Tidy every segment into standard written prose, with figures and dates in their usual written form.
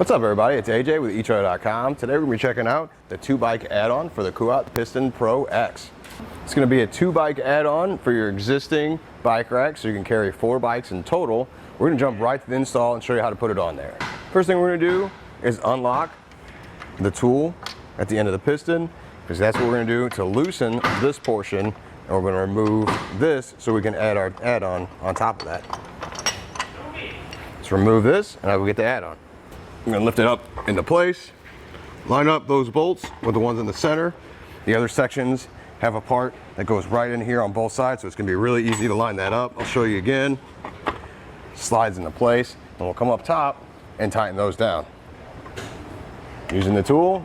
What's up everybody, it's AJ with eTrailer.com. Today we're going to be checking out the 2-bike add-on for the Kuat Piston Pro X. It's going to be a 2-bike add-on for your existing bike rack, so you can carry 4 bikes in total. We're going to jump right to the install and show you how to put it on there. First thing we're going to do is unlock the tool at the end of the piston, because that's what we're going to do to loosen this portion, and we're going to remove this so we can add our add-on on top of that. Let's remove this and I will get the add-on. I'm going to lift it up into place, line up those bolts with the ones in the center. The other sections have a part that goes right in here on both sides, so it's going to be really easy to line that up. I'll show you again. Slides into place, and we'll come up top and tighten those down. Using the tool,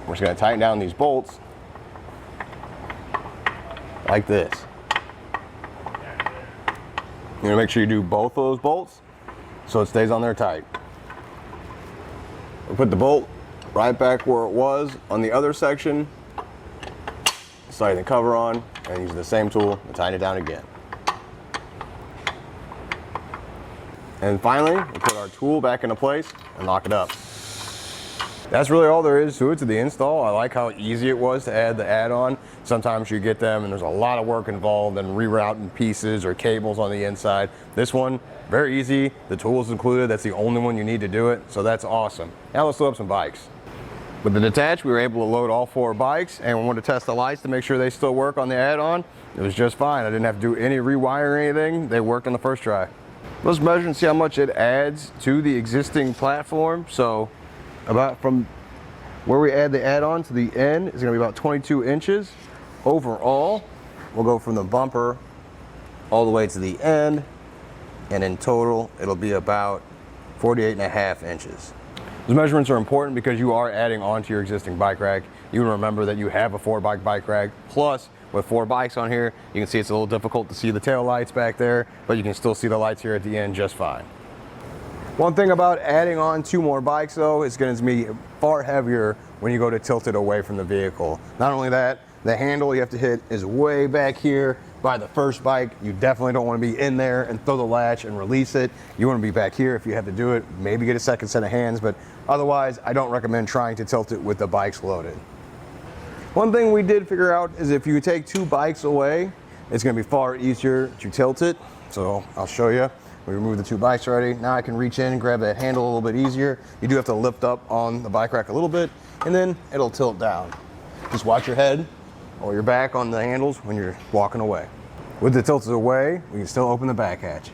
we're just going to tighten down these bolts like this. You're going to make sure you do both of those bolts so it stays on there tight. We'll put the bolt right back where it was on the other section, slide the cover on, and use the same tool to tighten it down again. And finally, we'll put our tool back into place and lock it up. That's really all there is to it, to the install. I like how easy it was to add the add-on. Sometimes you get them and there's a lot of work involved in rerouting pieces or cables on the inside. This one, very easy. The tool is included. That's the only one you need to do it, so that's awesome. Now let's load up some bikes. With the detach, we were able to load all 4 bikes, and we wanted to test the lights to make sure they still work on the add-on. It was just fine. I didn't have to do any rewire or anything. They worked on the first try. Let's measure and see how much it adds to the existing platform. So about from where we add the add-on to the end is going to be about 22 inches. Overall, we'll go from the bumper all the way to the end, and in total it'll be about 48.5 inches. Those measurements are important because you are adding on to your existing bike rack. You can remember that you have a 4-bike bike rack, plus with 4 bikes on here, you can see it's a little difficult to see the tail lights back there, but you can still see the lights here at the end just fine. One thing about adding on 2 more bikes though, it's going to be far heavier when you go to tilt it away from the vehicle. Not only that, the handle you have to hit is way back here by the first bike. You definitely don't want to be in there and throw the latch and release it. You want to be back here if you have to do it. Maybe get a second set of hands, but otherwise I don't recommend trying to tilt it with the bikes loaded. One thing we did figure out is if you take 2 bikes away, it's going to be far easier to tilt it. So I'll show you. We removed the 2 bikes already. Now I can reach in and grab that handle a little bit easier. You do have to lift up on the bike rack a little bit, and then it'll tilt down. Just watch your head or your back on the handles when you're walking away. With the tilted away, we can still open the back hatch.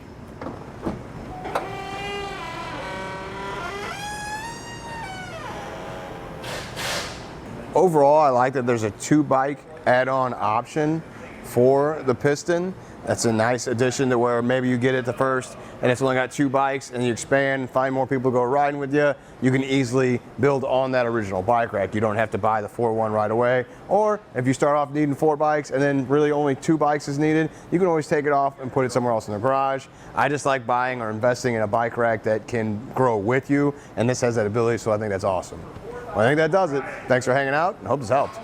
Overall, I like that there's a 2-bike add-on option for the piston. That's a nice addition to where maybe you get it the first and it's only got 2 bikes, and you expand, find more people to go riding with you. You can easily build on that original bike rack. You don't have to buy the 4-one right away. Or if you start off needing 4 bikes and then really only 2 bikes is needed, you can always take it off and put it somewhere else in the garage. I just like buying or investing in a bike rack that can grow with you, and this has that ability, so I think that's awesome. Well, I think that does it. Thanks for hanging out, and hope this helped.